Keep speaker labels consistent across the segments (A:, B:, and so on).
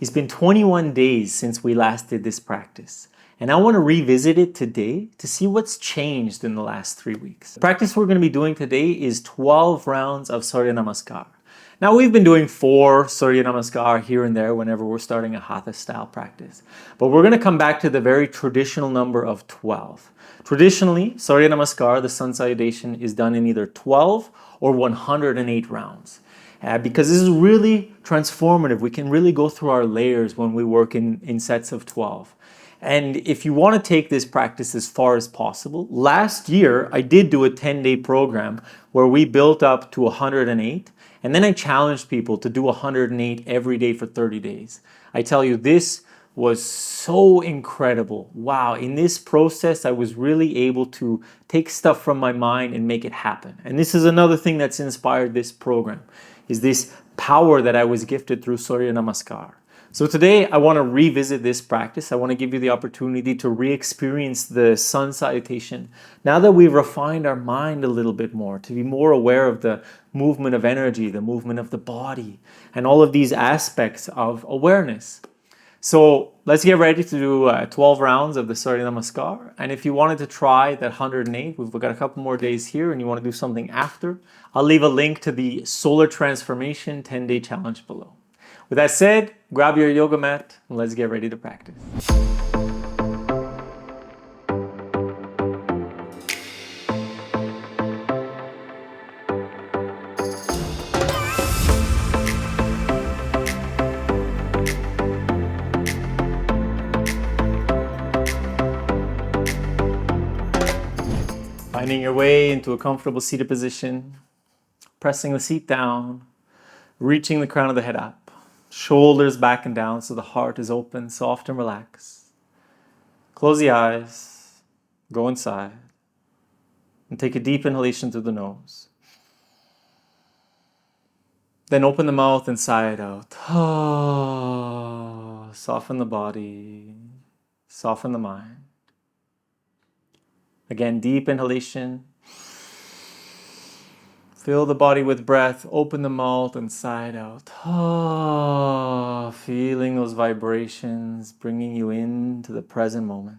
A: It's been 21 days since we last did this practice, and I want to revisit it today to see what's changed in the last 3 weeks. The practice we're going to be doing today is 12 rounds of Surya Namaskar. Now, we've been doing 4 Surya Namaskar here and there whenever we're starting a Hatha style practice, but we're going to come back to the very traditional number of 12. Traditionally, Surya Namaskar, the Sun Salutation, is done in either 12 or 108 rounds. Because this is really transformative. We can really go through our layers when we work in sets of 12. And if you want to take this practice as far as possible, last year I did do a 10-day program where we built up to 108, and then I challenged people to do 108 every day for 30 days. I tell you, this was so incredible. Wow, in this process I was really able to take stuff from my mind and make it happen. And this is another thing that's inspired this program, is this power that I was gifted through Surya Namaskar. So today I want to revisit this practice. I want to give you the opportunity to re-experience the Sun Salutation. Now that we've refined our mind a little bit more, to be more aware of the movement of energy, the movement of the body, and all of these aspects of awareness. So let's get ready to do 12 rounds of the Surya Namaskar. And if you wanted to try that 108, we've got a couple more days here and you want to do something after, I'll leave a link to the Solar Transformation 10-day challenge below. With that said, grab your yoga mat and let's get ready to practice. Finding your way into a comfortable seated position, pressing the seat down, reaching the crown of the head up, shoulders back and down so the heart is open, soft and relaxed. Close the eyes, go inside, and take a deep inhalation through the nose. Then open the mouth and sigh it out. Soften the body, soften the mind. Again, deep inhalation. Fill the body with breath. Open the mouth and sigh it out. Feeling those vibrations, bringing you into the present moment.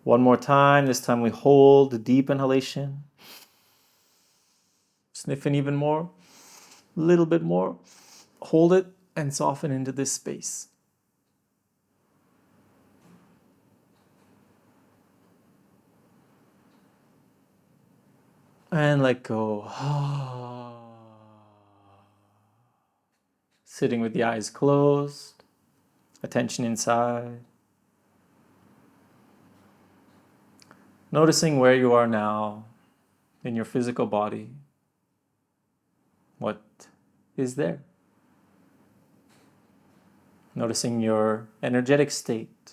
A: One more time. This time we hold the deep inhalation. Sniff in even more. A little bit more. Hold it and soften into this space. And let go. Sitting with the eyes closed, attention inside. Noticing where you are now in your physical body. What is there? Noticing your energetic state.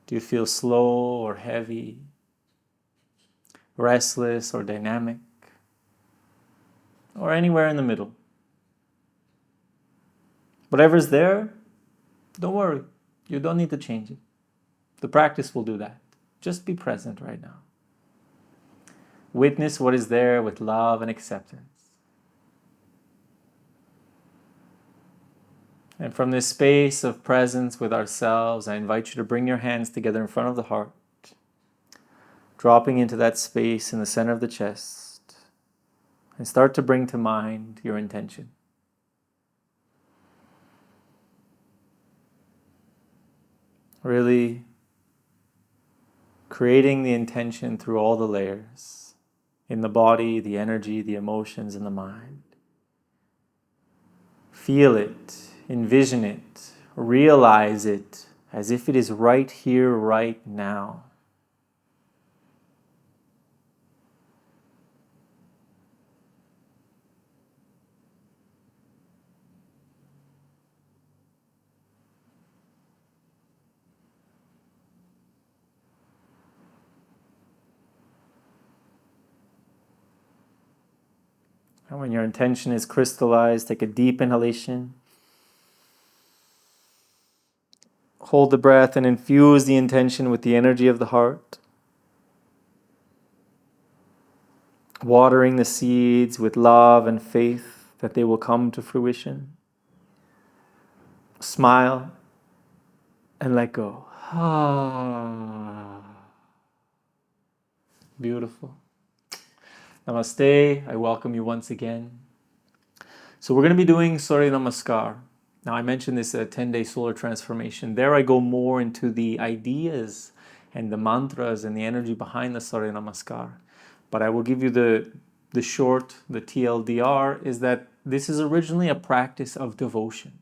A: Do you feel slow or heavy? Restless or dynamic, or anywhere in the middle? Whatever's there, don't worry. You don't need to change it. The practice will do that. Just be present right now. Witness what is there with love and acceptance. And from this space of presence with ourselves, I invite you to bring your hands together in front of the heart, dropping into that space in the center of the chest, and start to bring to mind your intention. Really creating the intention through all the layers, in the body, the energy, the emotions, and the mind. Feel it, envision it, realize it as if it is right here, right now. And when your intention is crystallized, take a deep inhalation. Hold the breath and infuse the intention with the energy of the heart. Watering the seeds with love and faith that they will come to fruition. Smile and let go. Beautiful. Namaste. I welcome you once again. So we're going to be doing Surya Namaskar. Now I mentioned this 10-day solar transformation. There I go more into the ideas and the mantras and the energy behind the Surya Namaskar. But I will give you the short, the TLDR, is that this is originally a practice of devotion,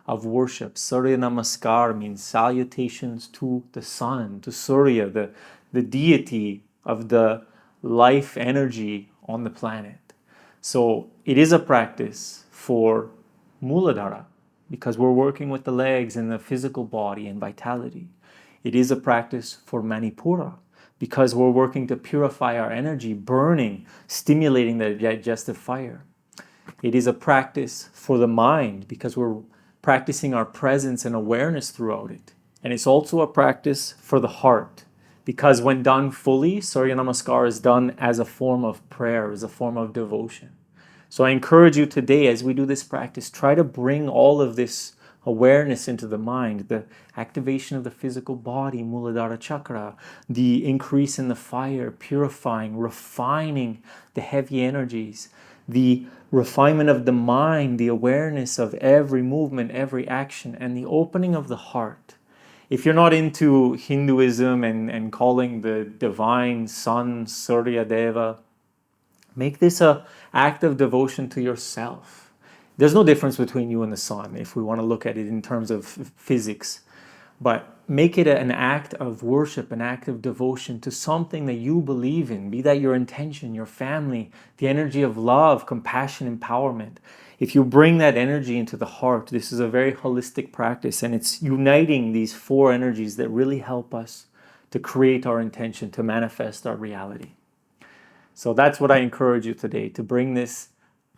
A: of worship. Surya Namaskar means salutations to the sun, to Surya, the deity of the life energy on the planet. So it is a practice for Muladhara, because we're working with the legs and the physical body and vitality. It is a practice for Manipura, because we're working to purify our energy, burning, stimulating the digestive fire. It is a practice for the mind, because we're practicing our presence and awareness throughout it. And it's also a practice for the heart, because when done fully, Surya Namaskar is done as a form of prayer, as a form of devotion. So I encourage you today, as we do this practice, try to bring all of this awareness into the mind, the activation of the physical body, Muladhara chakra, the increase in the fire, purifying, refining the heavy energies, the refinement of the mind, the awareness of every movement, every action, and the opening of the heart. If you're not into Hinduism and calling the divine sun Surya Deva, make this an act of devotion to yourself. There's no difference between you and the sun if we want to look at it in terms of physics. But make it an act of worship, an act of devotion to something that you believe in, be that your intention, your family, the energy of love, compassion, empowerment. If you bring that energy into the heart, this is a very holistic practice, and it's uniting these four energies that really help us to create our intention, to manifest our reality. So that's what I encourage you today, to bring this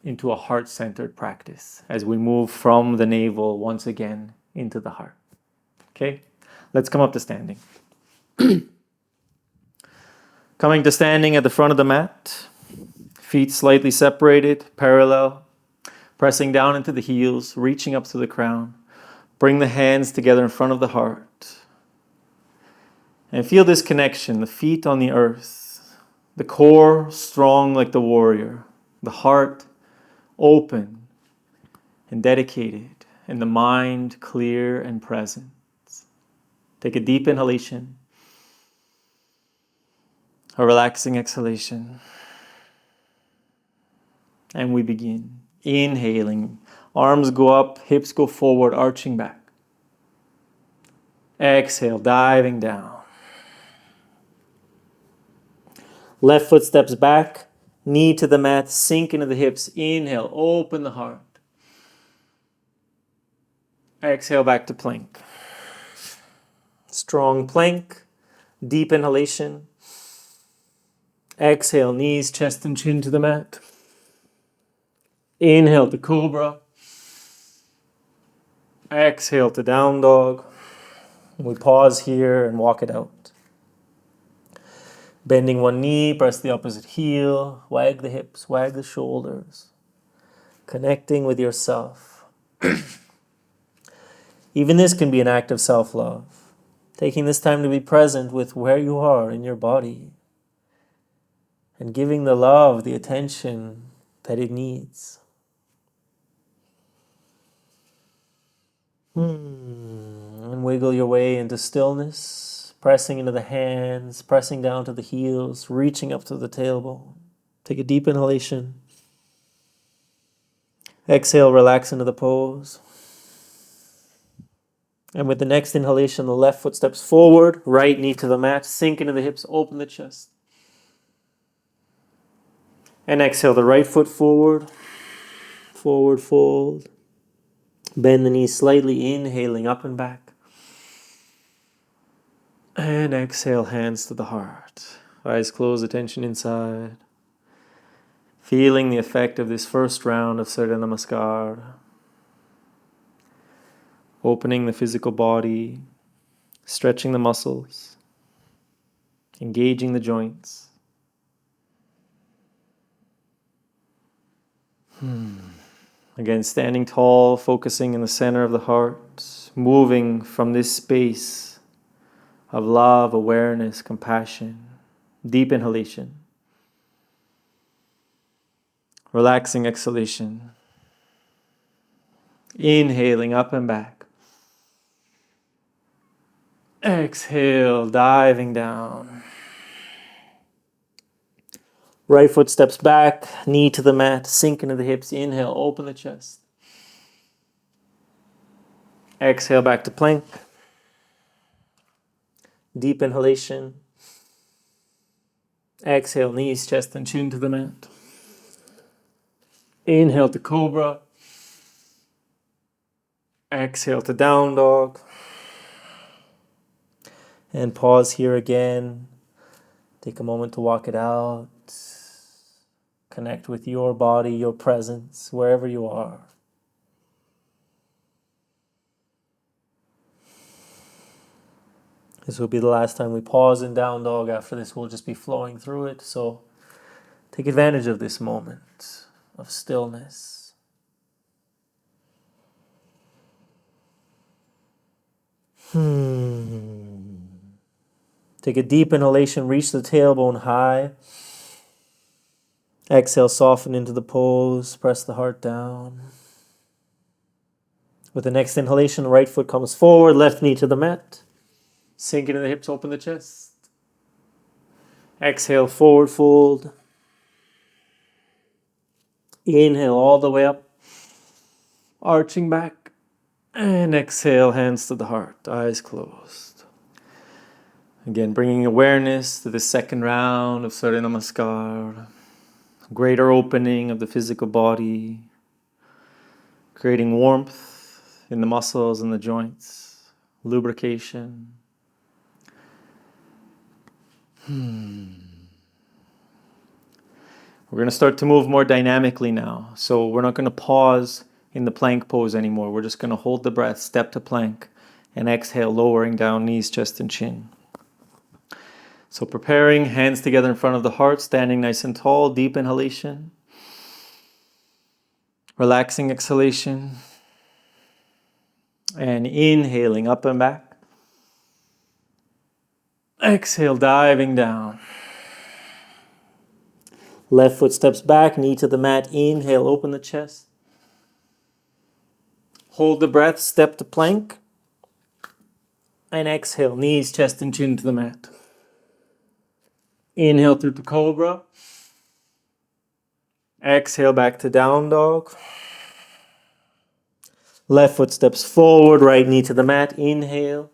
A: into a heart-centered practice as we move from the navel once again into the heart. Okay, let's come up to standing. Coming to standing at the front of the mat, feet slightly separated, parallel, pressing down into the heels, reaching up to the crown. Bring the hands together in front of the heart. And feel this connection, the feet on the earth, the core strong like the warrior, the heart open and dedicated, and the mind clear and present. Take a deep inhalation, a relaxing exhalation, and we begin. Inhaling, arms go up, hips go forward, arching back. Exhale, diving down. Left foot steps back, knee to the mat, sink into the hips. Inhale, open the heart. Exhale, back to plank. Strong plank, deep inhalation. Exhale, knees, chest, and chin to the mat. Inhale to cobra. Exhale to down dog. We pause here and walk it out. Bending one knee, press the opposite heel, wag the hips, wag the shoulders. Connecting with yourself. Even this can be an act of self-love. Taking this time to be present with where you are in your body and giving the love, the attention that it needs. And wiggle your way into stillness, pressing into the hands, pressing down to the heels, reaching up to the tailbone. Take a deep inhalation. Exhale, relax into the pose. And with the next inhalation, the left foot steps forward, right knee to the mat, sink into the hips, open the chest. And exhale, the right foot forward, forward fold. Bend the knees slightly, inhaling up and back. And exhale, hands to the heart. Eyes closed, attention inside. Feeling the effect of this first round of Surya Namaskar. Opening the physical body, stretching the muscles, engaging the joints. Again, standing tall, focusing in the center of the heart, moving from this space of love, awareness, compassion. Deep inhalation. Relaxing exhalation. Inhaling up and back. Exhale, diving down. Right foot steps back, knee to the mat, sink into the hips. Inhale, open the chest. Exhale, back to plank. Deep inhalation. Exhale, knees, chest, and chin to the mat. Inhale to cobra. Exhale to down dog. And pause here again. Take a moment to walk it out. Connect with your body, your presence, wherever you are. This will be the last time we pause in down dog. After this, we'll just be flowing through it. So take advantage of this moment of stillness. Take a deep inhalation, reach the tailbone high. Exhale, soften into the pose, press the heart down. With the next inhalation, right foot comes forward, left knee to the mat. Sink into the hips, open the chest. Exhale, forward fold. Inhale all the way up, arching back. And exhale, hands to the heart, eyes closed. Again, bringing awareness to the second round of Surya Namaskar. Greater opening of the physical body. Creating warmth in the muscles and the joints. Lubrication. We're going to start to move more dynamically now. So we're not going to pause in the plank pose anymore. We're just going to hold the breath, step to plank, and exhale, lowering down knees, chest, and chin. So preparing, hands together in front of the heart, standing nice and tall, deep inhalation. Relaxing exhalation. And inhaling up and back. Exhale, diving down. Left foot steps back, knee to the mat. Inhale, open the chest. Hold the breath, step to plank. And exhale, knees, chest, and chin to the mat. Inhale through to cobra. Exhale back to down dog. Left foot steps forward, right knee to the mat. Inhale.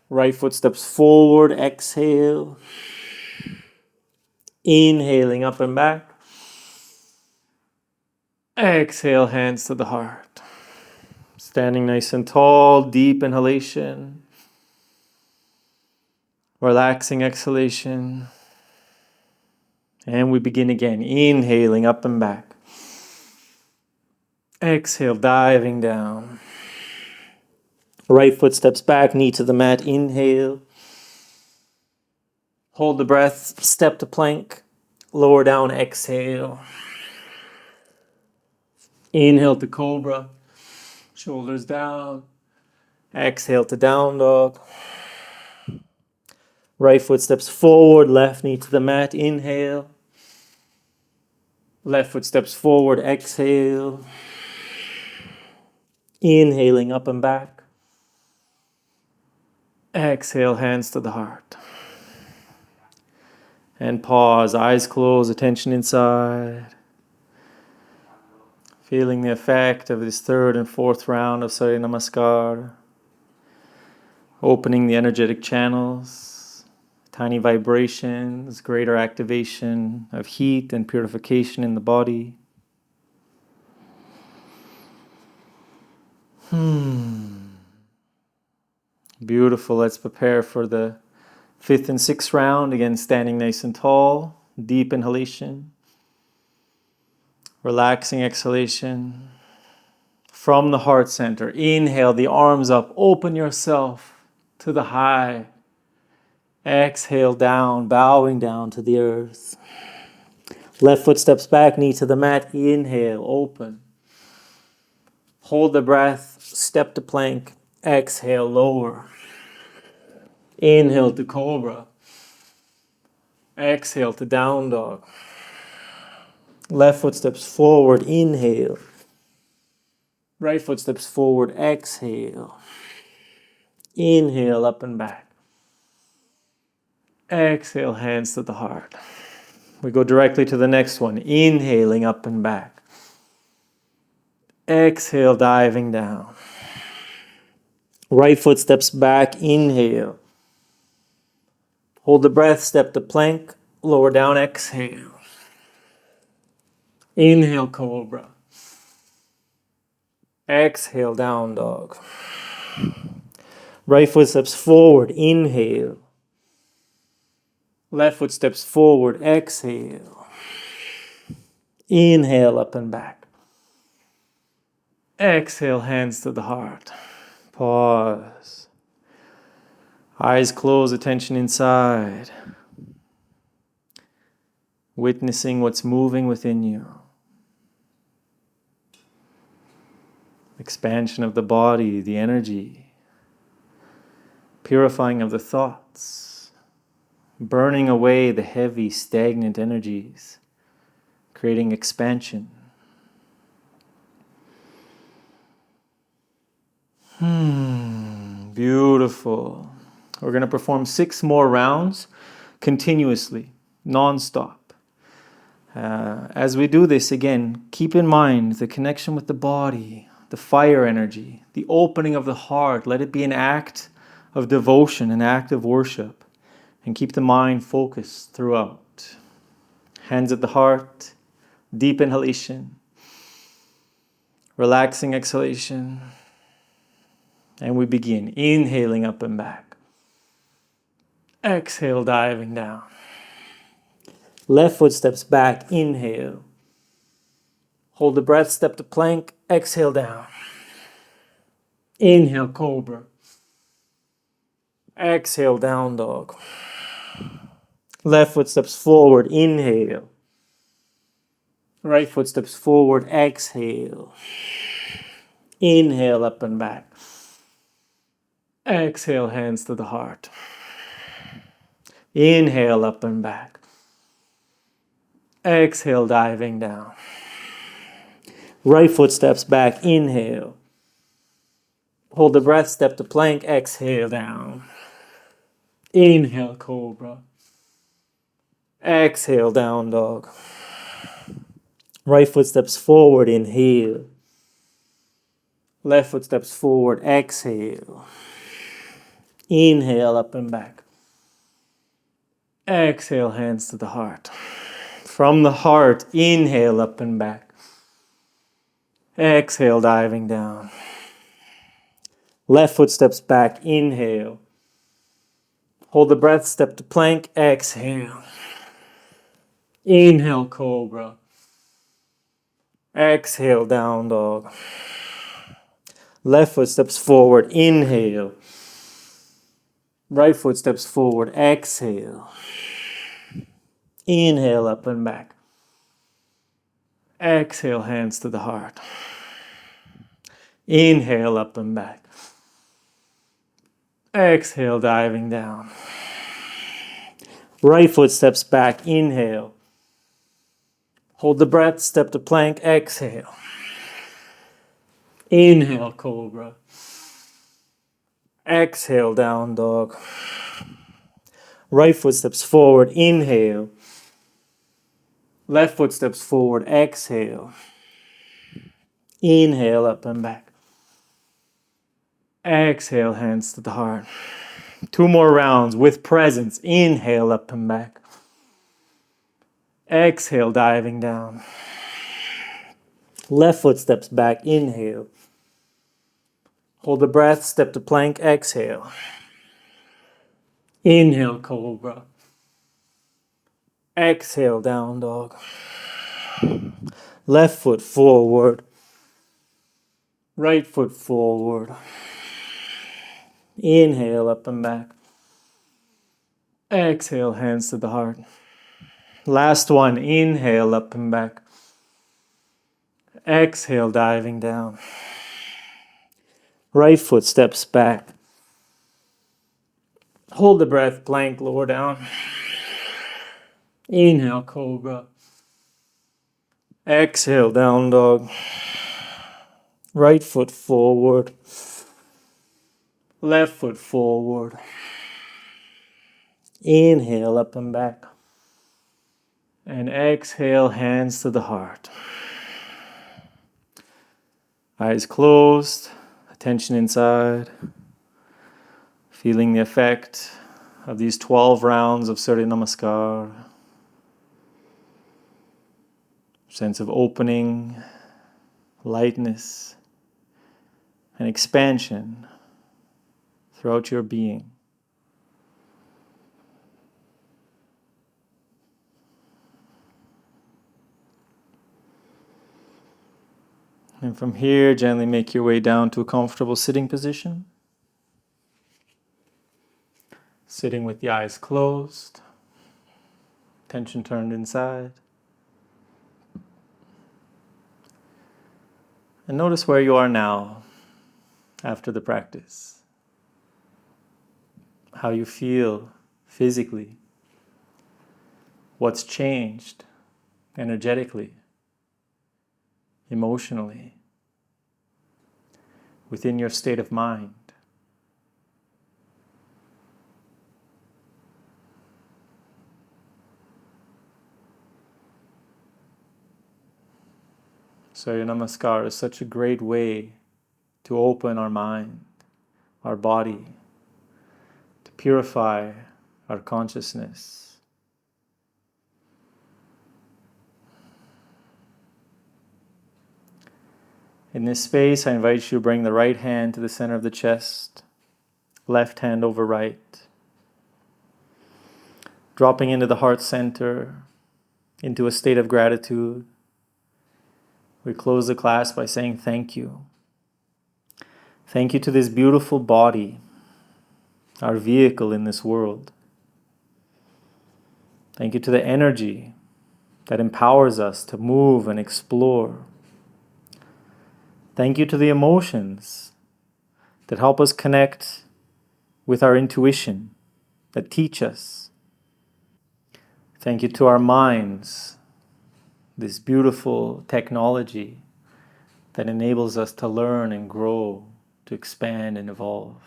A: Right foot steps forward, exhale. Inhaling up and back. Exhale, hands to the heart. Standing nice and tall, deep inhalation. Relaxing exhalation. And we begin again, inhaling up and back. Exhale, diving down. Right foot steps back, knee to the mat. Inhale. Hold the breath, step to plank. Lower down, exhale. Inhale to cobra. Shoulders down. Exhale to down dog. Right foot steps forward, left knee to the mat. Inhale. Left foot steps forward, exhale. Inhaling up and back. Exhale, hands to the heart. And pause, eyes closed, attention inside. Feeling the effect of this third and fourth round of Surya Namaskar. Opening the energetic channels, tiny vibrations, greater activation of heat and purification in the body. Beautiful. Let's prepare for the fifth and sixth round. Again, standing nice and tall. Deep inhalation. Relaxing exhalation. From the heart center, inhale the arms up. Open yourself to the high. Exhale down, bowing down to the earth. Left foot steps back, knee to the mat. Inhale, open. Hold the breath, step to plank. Exhale, lower. Inhale to cobra. Exhale to down dog. Left foot steps forward, inhale. Right foot steps forward, exhale. Inhale, up and back. Exhale, hands to the heart. We go directly to the next one. Inhaling, up and back. Exhale, diving down. Right foot steps back, inhale. Hold the breath, step to plank, lower down, exhale. Inhale, cobra. Exhale, down dog. Right foot steps forward, inhale. Left foot steps forward, exhale. Inhale, up and back. Exhale, hands to the heart. Pause. Eyes closed, attention inside. Witnessing what's moving within you. Expansion of the body, the energy. Purifying of the thoughts. Burning away the heavy, stagnant energies. Creating expansion. Beautiful. We're going to perform 6 more rounds continuously, non-stop. As we do this, again, keep in mind the connection with the body, the fire energy, the opening of the heart. Let it be an act of devotion, an act of worship, and keep the mind focused throughout. Hands at the heart, deep inhalation, relaxing exhalation, and we begin. Inhaling up and back. Exhale, diving down. Left foot steps back, inhale. Hold the breath, step to plank, exhale down. Inhale, cobra. Exhale, down dog. Left foot steps forward, inhale. Right foot steps forward, exhale. Inhale, up and back. Exhale, hands to the heart. Inhale, up and back. Exhale, diving down. Right foot steps back, inhale. Hold the breath, step to plank, exhale down. Inhale, cobra. Exhale, down dog. Right foot steps forward, inhale. Left foot steps forward, exhale. Inhale, up and back. Exhale, hands to the heart. From the heart, inhale, up and back. Exhale, diving down. Left foot steps back, inhale. Hold the breath, step to plank, exhale. Inhale, cobra. Exhale, down dog. Left foot steps forward, inhale. Right foot steps forward, exhale. Inhale, up and back. Exhale, hands to the heart. Inhale, up and back. Exhale, diving down. Right foot steps back, inhale. Hold the breath, step to plank, exhale. Inhale, cobra. Exhale, down dog. Right foot steps forward, inhale. Left foot steps forward, exhale. Inhale, up and back. Exhale, hands to the heart. 2 more rounds with presence. Inhale, up and back. Exhale, diving down. Left foot steps back, inhale. Hold the breath, step to plank, exhale. Inhale, cobra. Exhale, down dog. Left foot forward. Right foot forward. Inhale, up and back. Exhale, hands to the heart. Last one. Inhale, up and back. Exhale, diving down. Right foot steps back. Hold the breath, plank, lower down. Inhale, cobra. Exhale, down dog. Right foot forward. Left foot forward. Inhale, up and back. And exhale, hands to the heart. Eyes closed, attention inside. Feeling the effect of these 12 rounds of Surya Namaskar. Sense of opening, lightness, and expansion throughout your being. And from here, gently make your way down to a comfortable sitting position. Sitting with the eyes closed, attention turned inside. And notice where you are now after the practice. How you feel physically. What's changed energetically, emotionally, within your state of mind. Surya Namaskar is such a great way to open our mind, our body, to purify our consciousness. In this space, I invite you to bring the right hand to the center of the chest, left hand over right, dropping into the heart center, into a state of gratitude. We close the class by saying thank you. Thank you to this beautiful body, our vehicle in this world. Thank you to the energy that empowers us to move and explore. Thank you to the emotions that help us connect with our intuition, that teach us. Thank you to our minds, this beautiful technology that enables us to learn and grow, to expand and evolve.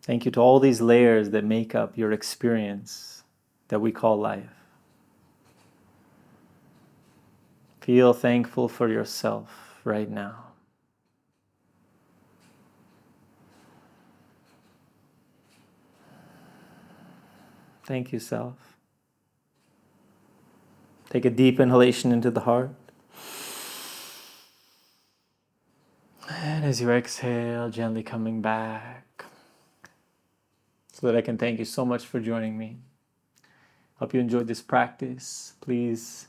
A: Thank you to all these layers that make up your experience that we call life. Feel thankful for yourself right now. Thank you, self. Take a deep inhalation into the heart. And as you exhale, gently coming back. So that I can thank you so much for joining me. Hope you enjoyed this practice. Please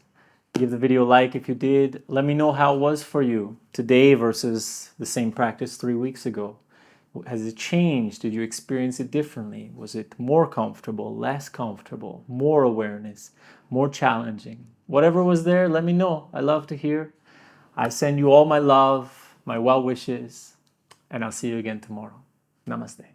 A: give the video a like if you did. Let me know how it was for you today versus the same practice 3 weeks ago. Has it changed? Did you experience it differently? Was it more comfortable, less comfortable, more awareness, more challenging? Whatever was there, let me know. I love to hear. I send you all my love, my well wishes, and I'll see you again tomorrow. Namaste.